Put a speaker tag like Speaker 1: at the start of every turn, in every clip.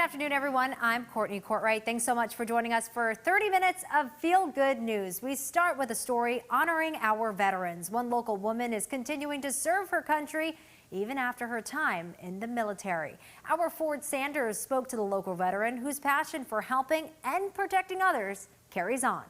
Speaker 1: afternoon, everyone. I'm Courtney Courtwright. Thanks so much for joining us for 30 minutes of feel-good news. We start with a story honoring our veterans. One local woman is continuing to serve her country even after her time in the military. Our Ford Sanders spoke to the local veteran whose passion for helping and protecting others carries on.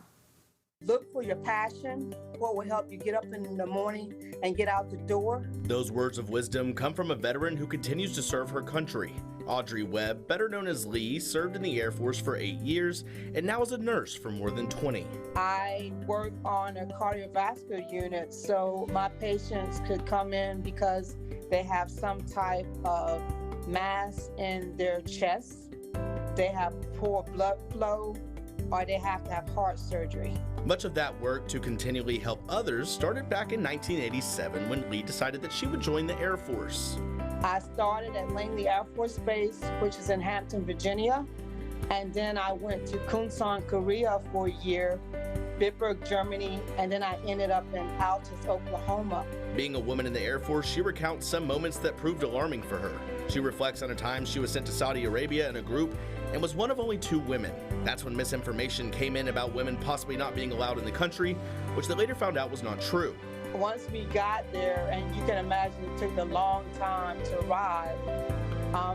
Speaker 2: Look for your passion, what will help you get up in the morning and get out the door.
Speaker 3: Those words of wisdom come from a veteran who continues to serve her country. Audrey Webb, better known as Lee, served in the Air Force for 8 years and now is a nurse for more than 20.
Speaker 2: I work on a cardiovascular unit, so my patients could come in because they have some type of mass in their chest, they have poor blood flow, or they have to have heart surgery.
Speaker 3: Much of that work to continually help others started back in 1987 when Lee decided that she would join the Air Force.
Speaker 2: I started at Langley Air Force Base, which is in Hampton, Virginia, and then I went to Kunsan, Korea for a year, Bitburg, Germany, and then I ended up in Altus, Oklahoma. Being a woman in the Air Force, she recounts some moments that proved alarming for her. She reflects on a time she was sent to Saudi Arabia in a group and was one of only 2 women. That's when misinformation came in about women possibly not being allowed in the country, which they later found out was not true. Once we got there, and you can imagine it took a long time to arrive,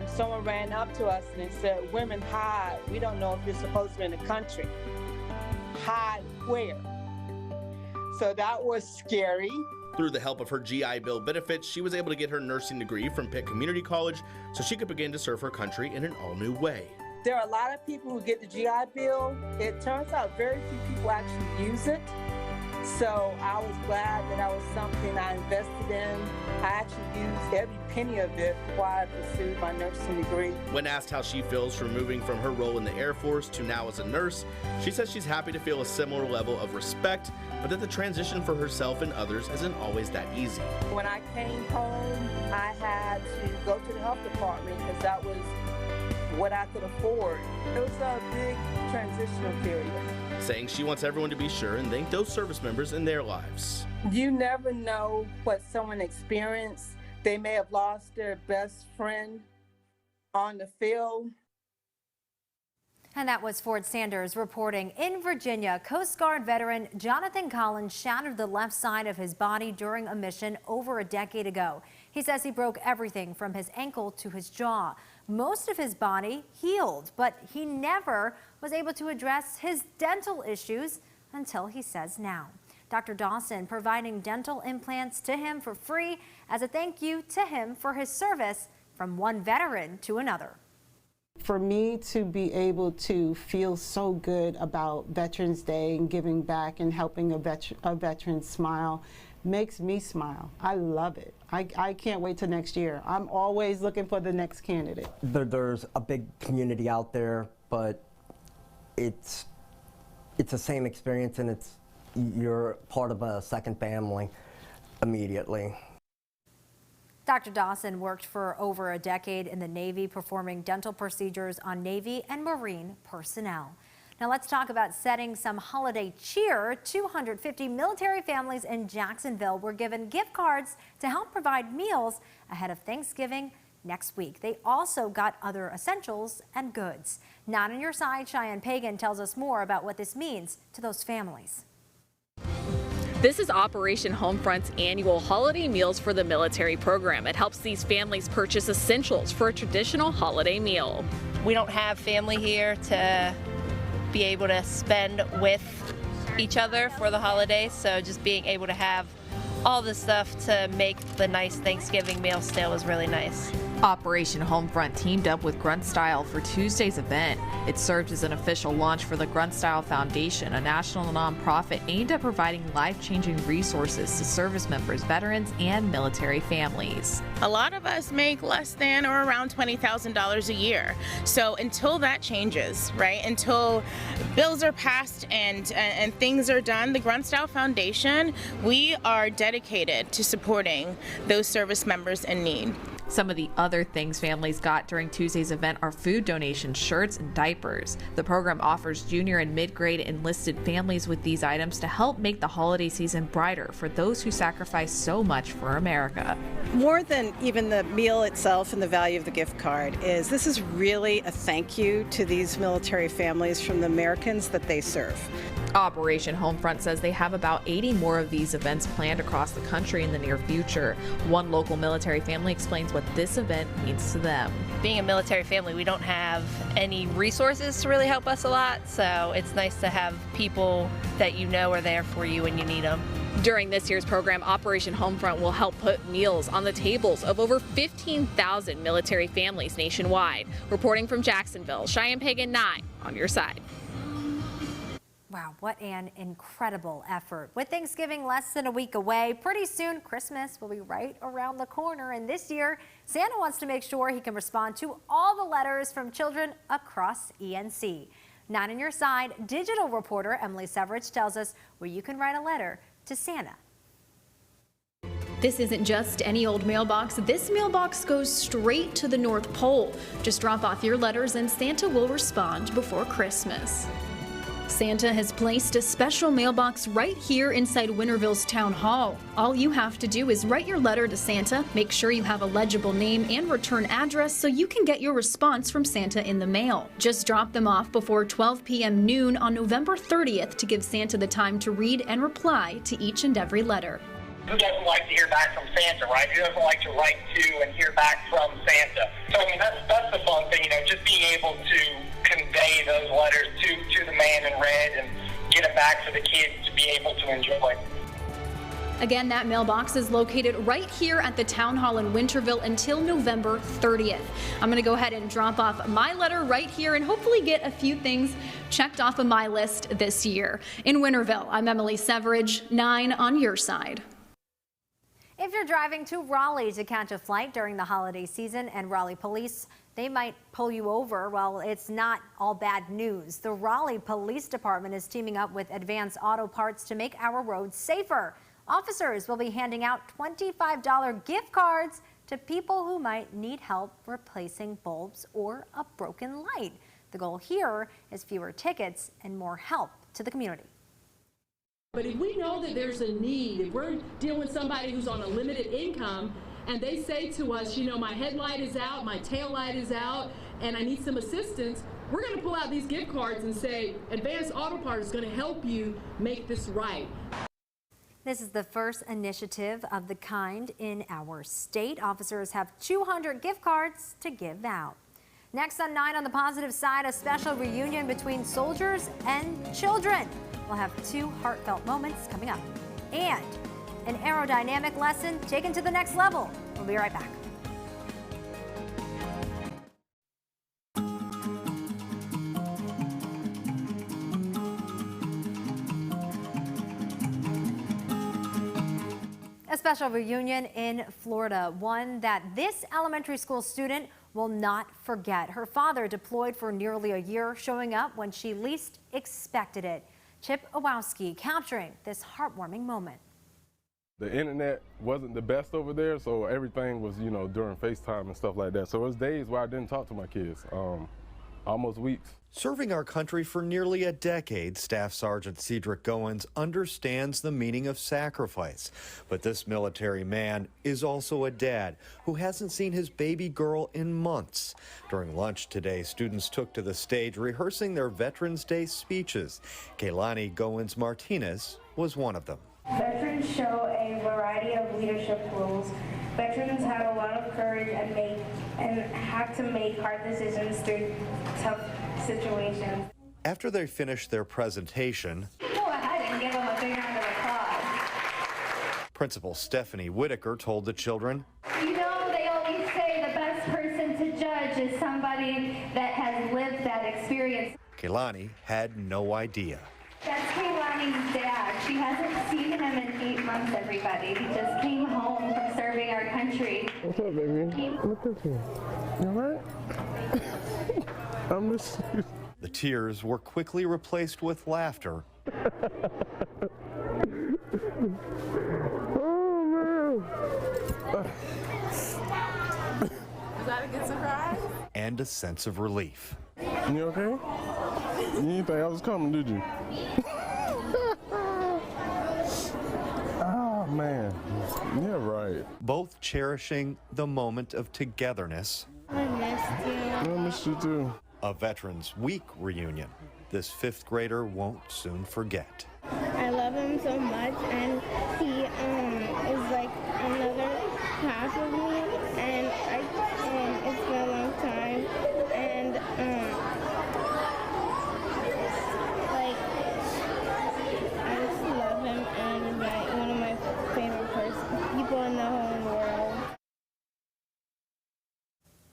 Speaker 2: someone ran up to us and said, "Women, hide. We don't know if you're supposed to be in the country." Hide where? So that was scary.
Speaker 3: Through the help of her GI Bill benefits, she was able to get her nursing degree from Pitt Community College so she could begin to serve her country in an all-new way.
Speaker 2: There are a lot of people who get the GI Bill. It turns out very few people actually use it. So I was glad that that was something I invested in. I actually used every penny of it while I pursued my nursing degree.
Speaker 3: When asked how she feels from moving from her role in the Air Force to now as a nurse, she says she's happy to feel a similar level of respect, but that the transition for herself and others isn't always that easy.
Speaker 2: When I came home, I had to go to the health department because that was what I could afford. It was a big transitional period.
Speaker 3: Saying she wants everyone to be sure and thank those service members in their lives.
Speaker 2: You never know what someone experienced. They may have lost their best friend on the field.
Speaker 1: And that was Ford Sanders reporting. In Virginia, Coast Guard veteran Jonathan Collins shattered the left side of his body during a mission over a decade ago. He says he broke everything from his ankle to his jaw. Most of his body healed, but he never was able to address his dental issues until he says now. Dr. Dawson providing dental implants to him for free as a thank you to him for his service from one veteran to another.
Speaker 4: For me to be able to feel so good about Veterans Day and giving back and helping a veteran smile makes me smile. I love it. I can't wait till next year. I'm always looking for the next candidate.
Speaker 5: There's a big community out there, but it's the same experience, and you're part of a second family immediately.
Speaker 1: Dr. Dawson worked for over a decade in the Navy, performing dental procedures on Navy and Marine personnel. Now let's talk about setting some holiday cheer. 250 military families in Jacksonville were given gift cards to help provide meals ahead of Thanksgiving next week. They also got other essentials and goods. Not on your side, Cheyenne Pagan tells us more about what this means to those families.
Speaker 6: This is Operation Homefront's annual holiday meals for the military program. It helps these families purchase essentials for a traditional holiday meal.
Speaker 7: We don't have family here to be able to spend with each other for the holidays, so just being able to have all the stuff to make the nice Thanksgiving meal still is really nice.
Speaker 6: Operation Homefront teamed up with GRUNTSTYLE for Tuesday's event. It served as an official launch for the GRUNTSTYLE Foundation, a national nonprofit aimed at providing life-changing resources to service members, veterans, and military families.
Speaker 8: A lot of us make less than or around $20,000 a year. So until that changes, right, until bills are passed and things are done, the GRUNTSTYLE Foundation, we are dedicated to supporting those service members in need.
Speaker 6: Some of the other things families got during Tuesday's event are food donations, shirts, and diapers. The program offers junior and mid-grade enlisted families with these items to help make the holiday season brighter for those who sacrifice so much for America.
Speaker 9: More than even the meal itself and the value of the gift card is this is really a thank you to these military families from the Americans that they serve.
Speaker 6: Operation Homefront says they have about 80 more of these events planned across the country in the near future. One local military family explains what this event means to them.
Speaker 7: Being a military family, we don't have any resources to really help us a lot, so it's nice to have people that you know are there for you when you need them.
Speaker 6: During this year's program, Operation Homefront will help put meals on the tables of over 15,000 military families nationwide. Reporting from Jacksonville, Cheyenne Pagan 9 on your side.
Speaker 1: Wow, what an incredible effort. With Thanksgiving less than a week away, pretty soon Christmas will be right around the corner. And this year, Santa wants to make sure he can respond to all the letters from children across ENC. 9 on your side, digital reporter Emily Severage tells us where you can write a letter to Santa.
Speaker 10: This isn't just any old mailbox. This mailbox goes straight to the North Pole. Just drop off your letters and Santa will respond before Christmas. Santa has placed a special mailbox right here inside Winterville's Town Hall. All you have to do is write your letter to Santa, make sure you have a legible name and return address so you can get your response from Santa in the mail. Just drop them off before 12 p.m. noon on November 30th to give Santa the time to read and reply to each and every letter.
Speaker 11: Who doesn't like to hear back from Santa, right? Who doesn't like to write to and hear back from Santa? So, I mean, that's the fun thing, just being able to convey those letters to the man in red and get them back for the kids to be able to enjoy.
Speaker 10: Again, that mailbox is located right here at the Town Hall in Winterville until November 30th. I'm going to go ahead and drop off my letter right here and hopefully get a few things checked off of my list this year. In Winterville, I'm Emily Severage, 9 on your side.
Speaker 1: If you're driving to Raleigh to catch a flight during the holiday season and Raleigh police, they might pull you over, well, it's not all bad news. The Raleigh Police Department is teaming up with Advance Auto Parts to make our roads safer. Officers will be handing out $25 gift cards to people who might need help replacing bulbs or a broken light. The goal here is fewer tickets and more help to the community.
Speaker 12: But if we know that there's a need, if we're dealing with somebody who's on a limited income and they say to us, my headlight is out, my tail light is out, and I need some assistance, we're going to pull out these gift cards and say, Advanced Auto Parts is going to help you make this right.
Speaker 1: This is the first initiative of the kind in our state. Officers have 200 gift cards to give out. Next on 9 on the positive side, a special reunion between soldiers and children. We'll have 2 heartfelt moments coming up. And an aerodynamic lesson taken to the next level. We'll be right back. A special reunion in Florida, one that this elementary school student will not forget. Her father deployed for nearly a year, showing up when she least expected it. Chip Owowski capturing this heartwarming moment.
Speaker 13: The internet wasn't the best over there, so everything was, during FaceTime and stuff like that. So it was days where I didn't talk to my kids, almost weeks.
Speaker 14: Serving our country for nearly a decade, Staff Sergeant Cedric Goins understands the meaning of sacrifice. But this military man is also a dad who hasn't seen his baby girl in months. During lunch today, students took to the stage rehearsing their Veterans Day speeches. Kaylani Goins Martinez was one of them.
Speaker 15: Veterans show a variety of leadership roles. Veterans have a lot of courage and have to make hard decisions through tough situations.
Speaker 14: After they finished their presentation,
Speaker 15: Go ahead and give them a big round of applause.
Speaker 14: Principal Stephanie Whitaker told the children,
Speaker 15: They always say the best person to judge is somebody that has lived that experience.
Speaker 14: Kaylani had no idea.
Speaker 15: That's Kaylani's dad. She hasn't seen him in 8 months, everybody. He just came home from serving our country.
Speaker 13: What's up, baby? What's up here? You all right? I miss you.
Speaker 14: The tears were quickly replaced with laughter.
Speaker 13: Oh, man.
Speaker 14: and a sense of relief.
Speaker 13: You okay? You didn't think I was coming, did you? Oh, man. Yeah, right.
Speaker 14: Both cherishing the moment of togetherness.
Speaker 15: I missed you.
Speaker 13: I missed you too.
Speaker 14: A Veterans Week reunion this 5th grader won't soon forget.
Speaker 15: I love him so much, and he is like another half of me, and it's been a long time, and like I just love him, and he's one of my favorite people in the whole world.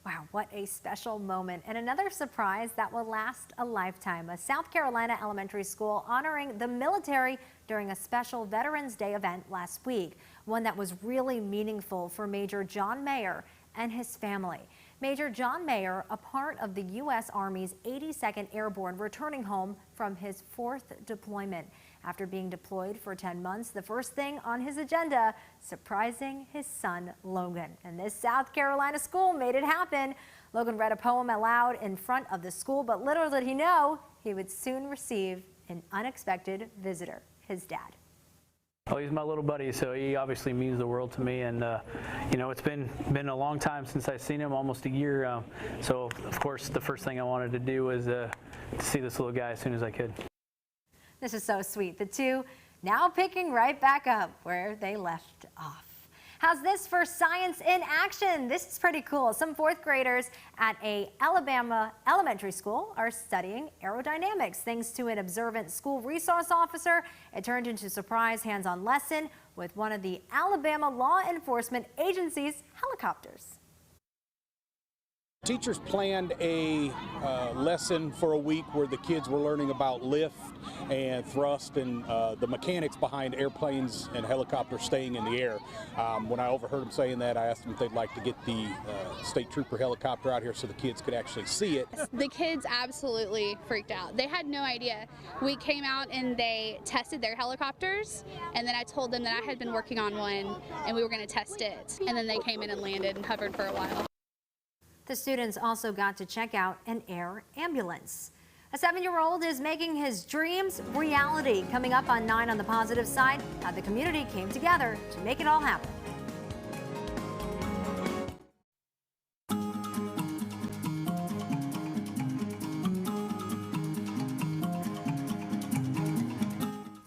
Speaker 1: Wow, what a special moment. And another surprise that will last a lifetime. A South Carolina elementary school honoring the military during a special Veterans Day event last week. One that was really meaningful for Major John Mayer and his family. Major John Mayer, a part of the U.S. Army's 82nd Airborne, returning home from his 4th deployment. After being deployed for 10 months, the first thing on his agenda, surprising his son, Logan. And this South Carolina school made it happen. Logan read a poem aloud in front of the school, but little did he know he would soon receive an unexpected visitor, his dad.
Speaker 16: Oh, he's my little buddy, so he obviously means the world to me, and you know, it's been a long time since I've seen him, almost a year. So of course, the first thing I wanted to do was to see this little guy as soon as I could.
Speaker 1: This is so sweet. The two now picking right back up where they left off. How's this for science in action? This is pretty cool. Some 4th graders at a Alabama elementary school are studying aerodynamics. Thanks to an observant school resource officer, it turned into a surprise hands-on lesson with one of the Alabama law enforcement agency's helicopters.
Speaker 17: Teachers planned a lesson for a week where the kids were learning about lift and thrust and the mechanics behind airplanes and helicopters staying in the air. When I overheard them saying that, I asked them if they'd like to get the state trooper helicopter out here so the kids could actually see it.
Speaker 18: The kids absolutely freaked out. They had no idea. We came out and they tested their helicopters, and then I told them that I had been working on one and we were going to test it, and then they came in and landed and hovered for a while.
Speaker 1: The students also got to check out an air ambulance. A 7-year-old is making his dreams reality. Coming up on 9 on the Positive Side, how the community came together to make it all happen.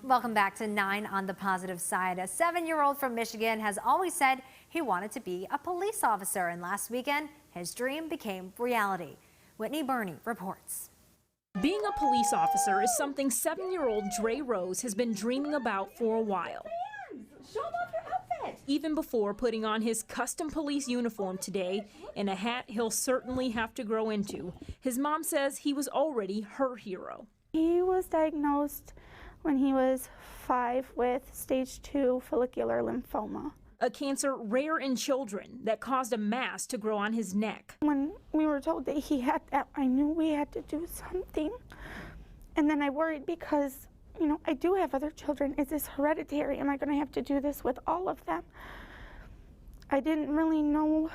Speaker 1: Welcome back to 9 on the Positive Side. A 7-year-old from Michigan has always said he wanted to be a police officer, and last weekend, his dream became reality. Whitney Burney reports.
Speaker 19: Being a police officer is something 7-year-old Dre Rose has been dreaming about for a while.
Speaker 20: Show them off your outfit.
Speaker 19: Even before putting on his custom police uniform today and a hat he'll certainly have to grow into, his mom says he was already her hero.
Speaker 20: He was diagnosed when he was 5 with stage 2 follicular lymphoma.
Speaker 19: A cancer rare in children that caused a mass to grow on his neck.
Speaker 20: When we were told that he had that, I knew we had to do something. And then I worried because, you know, I do have other children. Is this hereditary? Am I going to have to do this with all of them? I didn't really know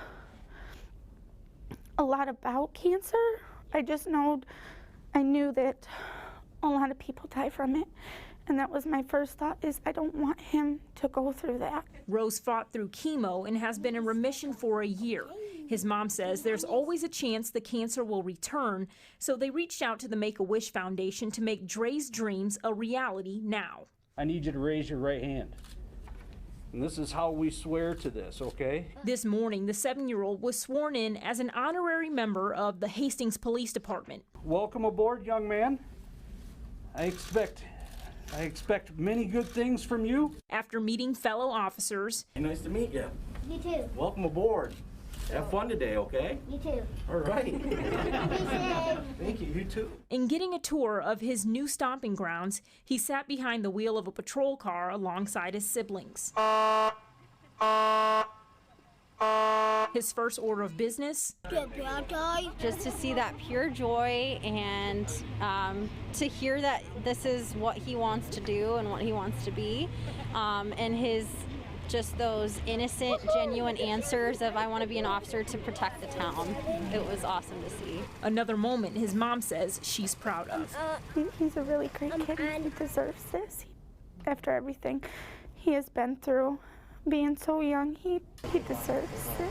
Speaker 20: a lot about cancer. I just I knew that a lot of people die from it. And that was my first thought, is I don't want him to go through that.
Speaker 19: Rose fought through chemo and has been in remission for a year. His mom says there's always a chance the cancer will return, so they reached out to the Make-A-Wish Foundation to make Dre's dreams a reality now.
Speaker 21: I need you to raise your right hand. And this is how we swear to this, okay?
Speaker 19: This morning, the 7-year-old was sworn in as an honorary member of the Hastings Police Department.
Speaker 21: Welcome aboard, young man. I expect many good things from you.
Speaker 19: After meeting fellow officers.
Speaker 21: Hey, nice to meet you.
Speaker 15: You too.
Speaker 21: Welcome aboard. Have fun today, okay?
Speaker 15: You too.
Speaker 21: All right. Thank you, you too.
Speaker 19: In getting a tour of his new stomping grounds, he sat behind the wheel of a patrol car alongside his siblings. His first order of business?
Speaker 22: Just to see that pure joy and to hear that this is what he wants to do and what he wants to be, and his just those innocent, genuine answers of I want to be an officer to protect the town. It was awesome to see.
Speaker 19: Another moment his mom says she's proud of.
Speaker 20: He's a really great kid. He deserves this. After everything he has been through, being so young, he deserves this.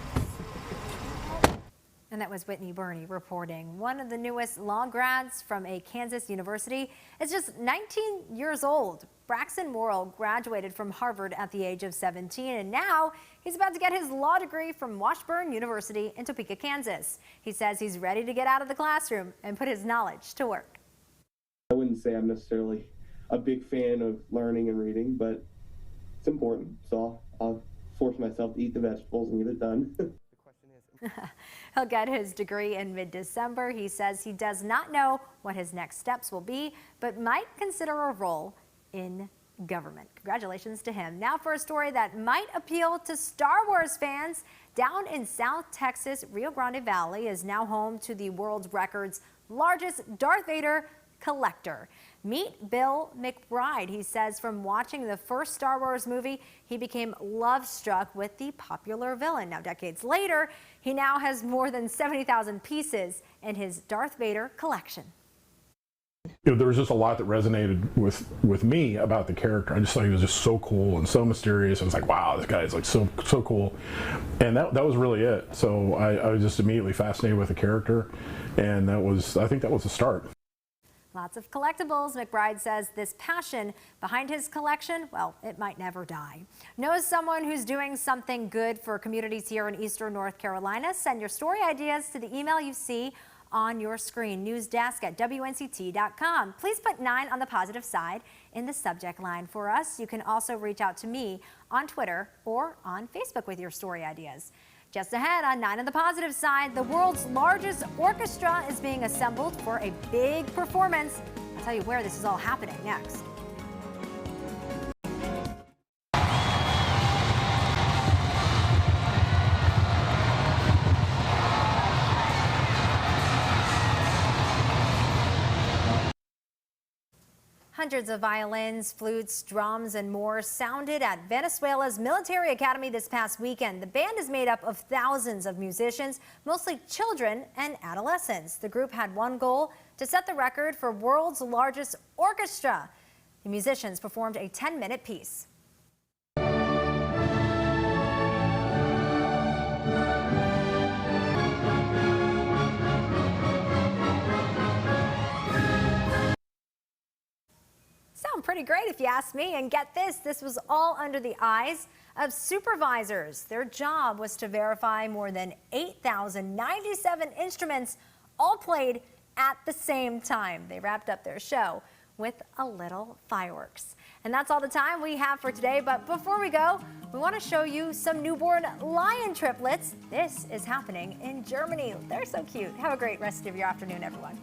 Speaker 1: And that was Whitney Burney reporting. One of the newest law grads from a Kansas university is just 19 years old. Braxton Morrill graduated from Harvard at the age of 17, and now he's about to get his law degree from Washburn University in Topeka, Kansas. He says he's ready to get out of the classroom and put his knowledge to work.
Speaker 2: I wouldn't say I'm necessarily a big fan of learning and reading, but it's important, so I'll force myself to eat the vegetables and get it done.
Speaker 1: He'll get his degree in mid-December. He says he does not know what his next steps will be, but might consider a role in government. Congratulations to him. Now for a story that might appeal to Star Wars fans. Down in South Texas, Rio Grande Valley is now home to the world record's largest Darth Vader collector. Meet Bill McBride. He says from watching the first Star Wars movie, he became love-struck with the popular villain. Now, decades later, he now has more than 70,000 pieces in his Darth Vader collection.
Speaker 3: You know, there was just a lot that resonated with me about the character. I just thought he was just so cool and so mysterious. I was like, wow, this guy is like so cool. And that was really it. So I was just immediately fascinated with the character. And I think that was the start.
Speaker 1: Lots of collectibles. McBride says this passion behind his collection, well, it might never die. Knows someone who's doing something good for communities here in Eastern North Carolina? Send your story ideas to the email you see on your screen, newsdesk@WNCT.com. Please put 9 on the positive side in the subject line for us. You can also reach out to me on Twitter or on Facebook with your story ideas. Just ahead on 9 on the positive side, the world's largest orchestra is being assembled for a big performance. I'll tell you where this is all happening next. Hundreds of violins, flutes, drums, and more sounded at Venezuela's military academy this past weekend. The band is made up of thousands of musicians, mostly children and adolescents. The group had one goal: to set the record for world's largest orchestra. The musicians performed a 10-minute piece. Sound pretty great if you ask me. And get this was all under the eyes of supervisors. Their job was to verify more than 8,097 instruments, all played at the same time. They wrapped up their show with a little fireworks. And that's all the time we have for today. But before we go, we want to show you some newborn lion triplets. This is happening in Germany. They're so cute. Have a great rest of your afternoon, everyone.